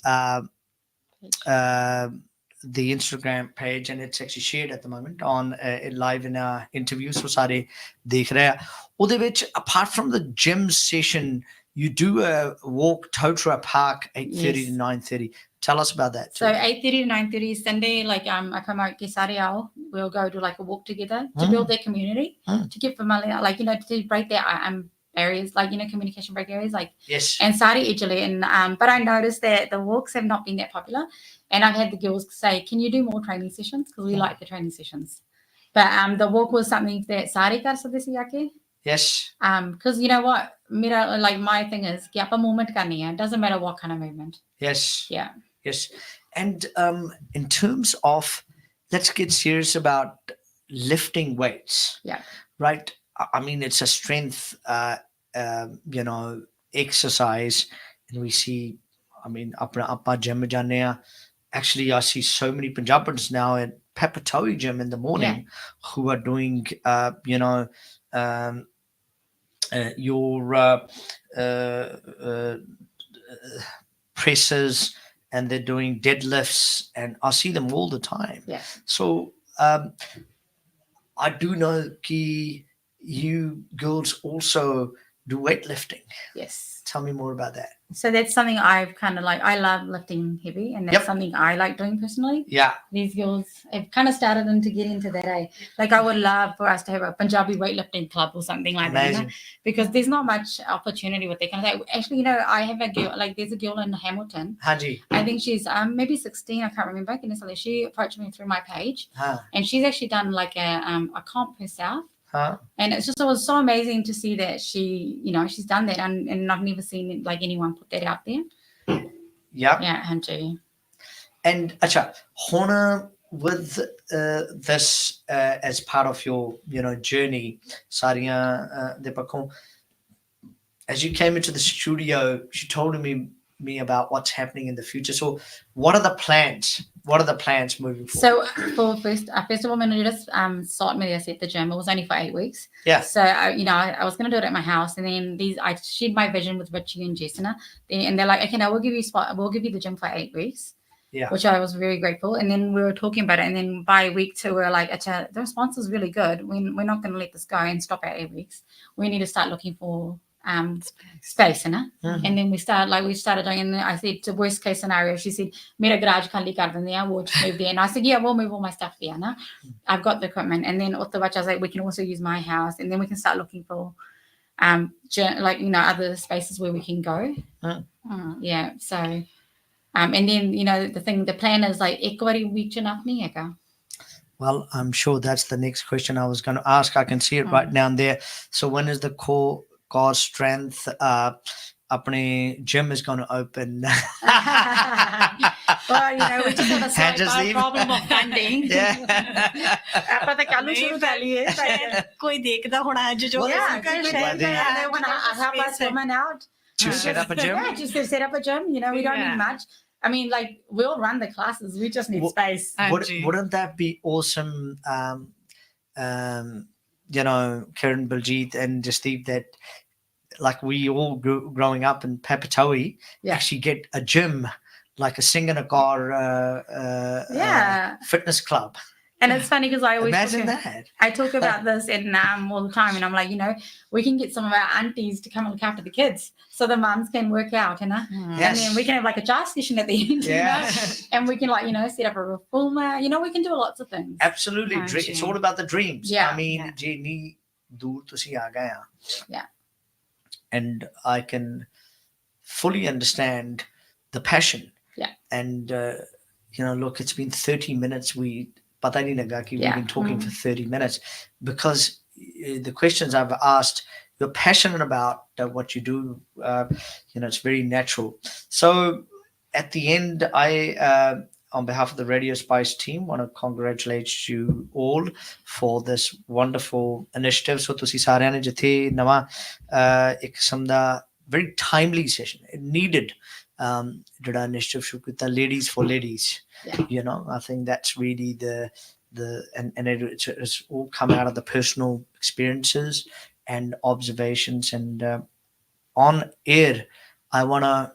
the Instagram page, and it's actually shared at the moment on live in our interview. So sare dekh rahe hai. ਉਹਦੇ ਵਿੱਚ, apart from the gym session, you do a walk Totra Park 8:30 to 9:30. Tell us about that. So 8:30 to 9:30 Sunday, like I come out Kesariao, we'll go do like a walk together to build their community, to get familiar, like to break their areas, like communication break areas, like yes, and Sari Italy, and but I noticed that the walks have not been that popular, and I've had the girls say, "Can you do more training sessions? Because we like the training sessions." But the walk was something that Sari kar sakde si aake. Yes. Because you know what, like my thing is, कि आपा movement करनी है. It doesn't matter what kind of movement. Yes. Yeah. Yes. And in terms of, let's get serious about lifting weights. Yeah. Right. I mean, it's a strength, exercise, and we see. I mean, apna gym jane hai. Actually, I see so many Punjabis now at Papatoe gym in the morning who are doing, your presses, and they're doing deadlifts, and I see them all the time. Yeah. So I do know that you girls also do weightlifting. Yes. Tell me more about that. So that's something I've kind of like. I love lifting heavy, and that's something I like doing personally. Yeah. These girls have kind of started to get into that. Like I would love for us to have a Punjabi weightlifting club or something like that. Because there's not much opportunity with that kind of thing. Actually, I have a girl, like there's a girl in Hamilton. Haji. I think she's maybe 16. I can't remember. She approached me through my page, and she's actually done like a comp herself. And it was so amazing to see that she's done that, and I've never seen like anyone put that out there. Yeah, Hanji. And acha, Hona, with this as part of your journey, Sariya Depakon, as you came into the studio, she told me about what's happening in the future. So what are the plans? What are the plans moving forward? So for first of all, I'm going to just start me at the gym. It was only for 8 weeks. Yeah. So I was going to do it at my house, and then I shared my vision with Richie and Jessina, and they're like, okay, now we'll give you the gym for 8 weeks. Yeah. Which I was very grateful. And then we were talking about it, and then by week 2 we were like, the response is really good. We're not going to let this go and stop at 8 weeks. We need to start looking for space, and then we started doing, and I said, the worst case scenario, she said, mera garage khali kar denge hain, we'll just move there. And I said, yeah, we'll move all my stuff there, I've got the equipment. And then I was like, we can also use my house, and then we can start looking for other spaces where we can go. Yeah. So and then the plan is like equity week enough nahi hai. Well, I'm sure that's the next question I was going to ask. I can see it right down there. So when is the Kaur Strength apne gym is going to open? Well, we just have a slight problem of funding. Yeah. कोई देखदा होना है जो they want to help us women out to set up a gym. Yeah, just to set up a gym. We don't need much. I mean, like, we'll run the classes. We just need space. Wouldn't that be awesome? Karen, Baljit, and Jasdeep, that like we all growing up in Papatoe actually get a gym, like a Singanakar fitness club. And it's funny because I always talk about this in all the time, and I'm like, we can get some of our aunties to come and look after the kids, so the mums can work out, and then we can have like a jar session at the end, and we can set up a reformer, we can do lots of things. Absolutely, it's all about the dreams. I mean, and I can fully understand the passion. And look, it's been 30 minutes. We pata nahi laga ki we've Yeah. been talking for 30 minutes because the questions I've asked, you're passionate about what you do. It's very natural. So at the end, I on behalf of the Radio Spice team want to congratulate you all for this wonderful initiative. So ਤੁਸੀਂ ਸਾਰਿਆਂ ਨੇ ਜਿੱਥੇ ਨਵਾਂ ਇੱਕ ਕਿਸਮ ਦਾ very timely session, it needed ਜਿਹੜਾ initiative ਸ਼ੁਰੂ ਕੀਤਾ, ladies for ladies. I think that's really and it's all come out of the personal experiences and observations. And on air, I want to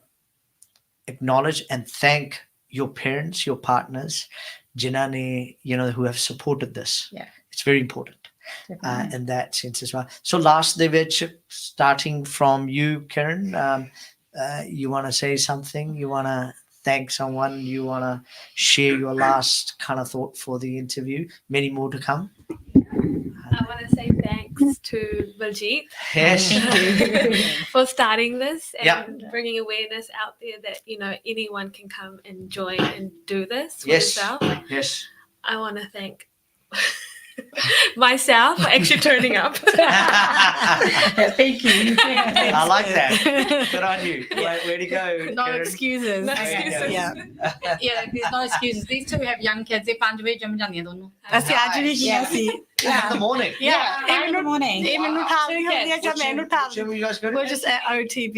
acknowledge and thank your parents, your partners, jinane, who have supported this. It's very important in that sense as well. So last day, starting from you, Karen, you want to say something? You want to thank someone? You want to share your last kind of thought for the interview? Many more to come. I want to say thanks to Baljit Yes. for starting this and Yeah. bringing awareness out there that anyone can come and join and do this for Yes. yourself. Yes. I want to thank myself for actually turning up. Thank you. I like that. Good on you. Way to go. No Karen. excuses. No There you go. excuses. Yeah. Yeah, there's no excuses. These two have young kids. They 5 ਵਜੇ ਜਮ ਜਾਂਦੀਆਂ ਦੋਨੋਂ. ਅਸੀਂ ਅੱਜ ਵੀ ਗਿਆ ਸੀ In the morning. ਇਹ in the morning. ਮੈਨੂੰ ਠਾਲਦੀ ਹੁੰਦੀ ਹੈ ਜਾਂ ਮੈਨੂੰ What ਠਾਲਦੀ gym you guys go to? we're just at OTB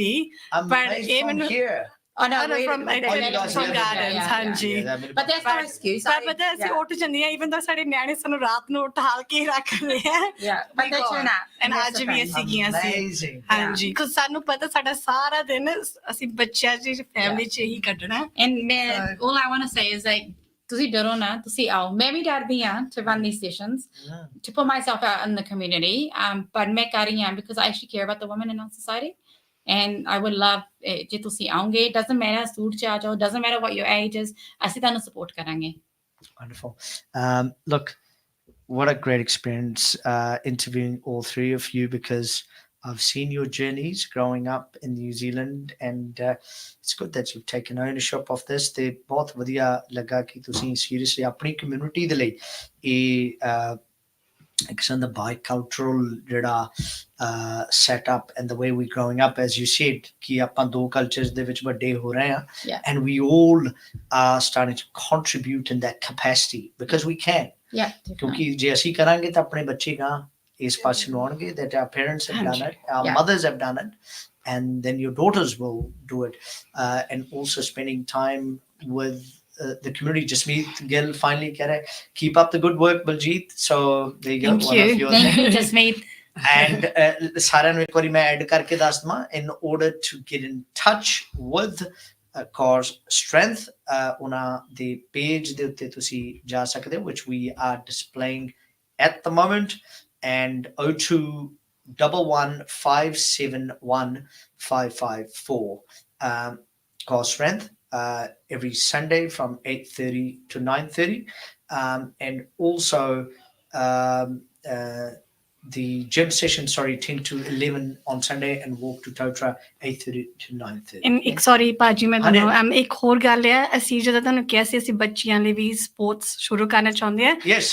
I'm but based even from here. Oh no, no, from you guys from live in Gardens yeah. ਹਾਂਜੀ But that's no excuse. ਪਰ ਪਤਾ ਅਸੀਂ ਉੱਠ ਜਾਂਦੀਆਂ even though ਸਾਡੇ ਨਿਆਣੇ ਸਾਨੂੰ ਰਾਤ ਨੂੰ ਉਠਾਲ ਕੇ ਰੱਖਦੇ ਆ Yeah, but they turn up. and ਅੱਜ ਵੀ ਅਸੀਂ ਗਈਆਂ ਸੀ Amazing. ਹਾਂਜੀ ਕਿਉਂਕਿ ਸਾਨੂੰ ਪਤਾ ਸਾਡਾ ਸਾਰਾ ਦਿਨ ਅਸੀਂ ਬੱਚਿਆਂ ਦੀ ਫੈਮਿਲੀ 'ਚ ਹੀ ਕੱਢਣਾ And man, all I want to say is like, ਤੁਸੀਂ ਡਰੋ ਨਾ, ਤੁਸੀਂ ਆਓ. ਮੈਂ ਵੀ ਡਰਦੀ ਹਾਂ to run these sessions, to put myself out in the community. But ਮੈਂ ਕਰ ਰਹੀ ਹਾਂ because I actually care about the women in our society. And I would love ਜੇ ਤੁਸੀਂ ਆਓਗੇ, doesn't matter ਸੂਟ 'ਚ ਆ ਜਾਓ, doesn't matter what your age is, ਅਸੀਂ ਤੁਹਾਨੂੰ support ਕਰਾਂਗੇ. Wonderful. Look, what a great experience interviewing all three of you, because I've seen your journeys growing up in New Zealand, and it's good that you've taken ownership of this. ਤੇ ਬਹੁਤ ਵਧੀਆ ਲੱਗਾ ਕਿ ਤੁਸੀਂ seriously ਆਪਣੀ community ਦੇ ਲਈ ਇਹ ਇੱਕ ਕਿਸਮ ਦਾ bicultural ਜਿਹੜਾ setup and the way we're growing up, as you said, ਕਿ ਆਪਾਂ ਦੋ cultures ਦੇ ਵਿੱਚ ਵੱਡੇ ਹੋ ਰਹੇ ਹਾਂ, and we all are starting to contribute in that capacity because we can. ਕਿਉਂਕਿ ਜੇ ਅਸੀਂ ਕਰਾਂਗੇ ਤਾਂ ਆਪਣੇ ਬੱਚੇ ਗਾਂ ਇਸ ਪਾਸੇ ਨੂੰ ਆਉਣਗੇ, that our parents have done it, our mothers have done it, and then your daughters will do it. And also spending time with the community. Jasmeet Gill finally keep up the good work, Baljit. So there you go. Thank you. Thank you, Jasmeet. And ਸਾਰਿਆਂ ਨੂੰ ਇੱਕ ਵਾਰੀ ਮੈਂ add ਕਰਕੇ ਦੱਸ ਦਵਾਂ, in order to get in touch with Kaur Strength, ਉਹਨਾਂ ਦੇ ਪੇਜ ਦੇ ਉੱਤੇ ਤੁਸੀਂ ਜਾ ਸਕਦੇ ਹੋ, which we are displaying at the moment, and 0211571554 Kaur Strength. Every Sunday from 8:30 to 9:30, and also the gym session, 10 to 11 on Sunday, and walk to Totra 8:30 to 9:30. And ਇੱਕ sorry ਭਾਜੀ ਮੈਂ ਤੁਹਾਨੂੰ ਇੱਕ ਹੋਰ ਗੱਲ ਹੈ, ਅਸੀਂ ਜਦੋਂ ਤੁਹਾਨੂੰ ਕਿਹਾ ਸੀ ਅਸੀਂ ਬੱਚਿਆਂ ਲਈ ਵੀ ਸਪੋਰਟਸ ਸ਼ੁਰੂ ਕਰਨਾ ਚਾਹੁੰਦੇ ਹਾਂ. Yes.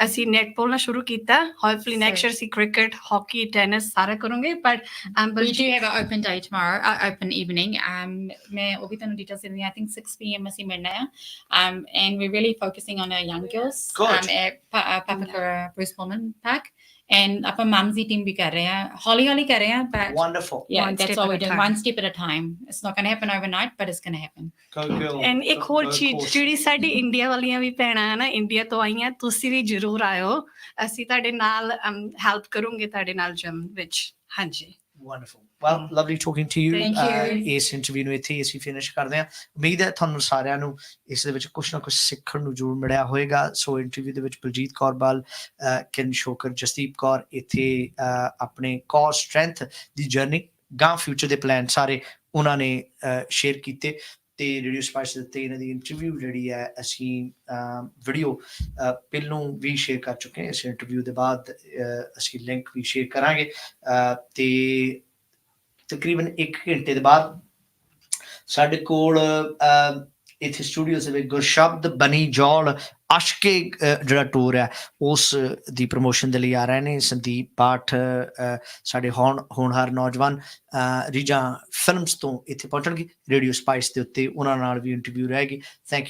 ਅਸੀਂ ਨੈਟਬਾਲ ਨਾਲ ਸ਼ੁਰੂ ਕੀਤਾ, hopefully next year ਅਸੀਂ ਕ੍ਰਿਕਟ, ਹਾਕੀ, ਟੈਨਿਸ ਸਾਰਾ ਕਰੂੰਗੇ. But we do have an open day tomorrow, open evening. ਮੈਂ ਉਹ ਵੀ ਤੁਹਾਨੂੰ details ਦਿੰਦੀ ਹਾਂ. I think 6 p.m. ਅਸੀਂ ਮਿਲਣਾ ਹੈ. And we're really focusing on our young girls. At Papakura Bruce Pullman Park. And ਆਪਾਂ mums ਦੀ team ਵੀ ਕਰ ਰਹੇ ਹਾਂ, ਹੌਲੀ ਕਰ ਰਹੇ ਹਾਂ, but wonderful. Yeah, that's all we're doing, one step at a time. It's not going to happen overnight, but it's going to happen. Go girl. And ਇੱਕ ਹੋਰ ਚੀਜ਼ ਜਿਹੜੀ ਸਾਡੀ ਇੰਡੀਆ ਵਾਲੀਆਂ ਵੀ ਭੈਣਾਂ ਹਨ, ਇੰਡੀਆ ਤੋਂ ਆਈਆਂ, ਤੁਸੀਂ ਵੀ ਜ਼ਰੂਰ ਆਇਓ, ਅਸੀਂ ਤੁਹਾਡੇ ਨਾਲ ਹੈਲਪ ਕਰੂੰਗੇ ਤੁਹਾਡੇ ਨਾਲ ਜਿਮ ਵਿੱਚ. ਹਾਂਜੀ. Wonderful. Well, lovely talking to you. Thank you. ਇਸ ਇੰਟਰਵਿਊ ਨੂੰ ਇੱਥੇ ਅਸੀਂ ਫਿਨਿਸ਼ ਕਰਦੇ ਹਾਂ. ਉਮੀਦ ਹੈ ਤੁਹਾਨੂੰ ਸਾਰਿਆਂ ਨੂੰ ਇਸ ਦੇ ਵਿੱਚ ਕੁਛ ਨਾ ਕੁਛ ਸਿੱਖਣ ਨੂੰ ਜ਼ਰੂਰ ਮਿਲਿਆ ਹੋਏਗਾ. ਸੋ ਇੰਟਰਵਿਊ ਦੇ ਵਿੱਚ ਬਲਜੀਤ ਕੌਰ ਬਾਲ, ਕਿਰਨ ਸ਼ੋਕਰ, ਜਸਦੀਪ ਕੌਰ ਇੱਥੇ ਆਪਣੇ ਕੌਰ ਸਟਰੈਂਥ ਦੀ ਜਰਨੀ, ਗਾਂ ਫਿਊਚਰ ਦੇ ਪਲਾਨ ਸਾਰੇ ਉਹਨਾਂ ਨੇ ਸ਼ੇਅਰ ਕੀਤੇ, ਤੇ ਰੇਡੀਓ ਸਪਾਈਸ ਦੇ ਉੱਤੇ ਇਹਨਾਂ ਦੀ ਇੰਟਰਵਿਊ ਜਿਹੜੀ ਹੈ ਅਸੀਂ ਵੀਡੀਓ ਪਹਿਲੋਂ ਵੀ ਸ਼ੇਅਰ ਕਰ ਚੁੱਕੇ ਹਾਂ. ਇਸ ਇੰਟਰਵਿਊ ਦੇ ਬਾਅਦ ਅਸੀਂ ਲਿੰਕ ਵੀ ਸ਼ੇਅਰ ਕਰਾਂਗੇ, ਤੇ ਤਕਰੀਬਨ 1 ਘੰਟੇ ਦੇ ਬਾਅਦ ਸਾਡੇ ਕੋਲ ਇੱਥੇ ਸਟੂਡੀਓ ਦੇ ਵਿੱਚ ਗੁਰਸ਼ਬਦ ਬਨੀ ਜੌਲ ਆਸ਼ਕੇ ਜਿਹੜਾ ਟੂਰ ਹੈ ਉਸ ਦੀ ਪ੍ਰਮੋਸ਼ਨ ਦੇ ਲਈ ਆ ਰਹੇ ਨੇ। ਸੰਦੀਪ ਪਾਠ ਸਾਡੇ ਹੋਣਹਾਰ ਨੌਜਵਾਨ ਰੀਜਾਂ ਫਿਲਮਸ ਤੋਂ ਇੱਥੇ ਪਹੁੰਚਣਗੇ। ਰੇਡੀਓ ਸਪਾਈਸ ਦੇ ਉੱਤੇ ਉਹਨਾਂ ਨਾਲ ਵੀ ਇੰਟਰਵਿਊ ਰਹੇਗੀ। Thank you.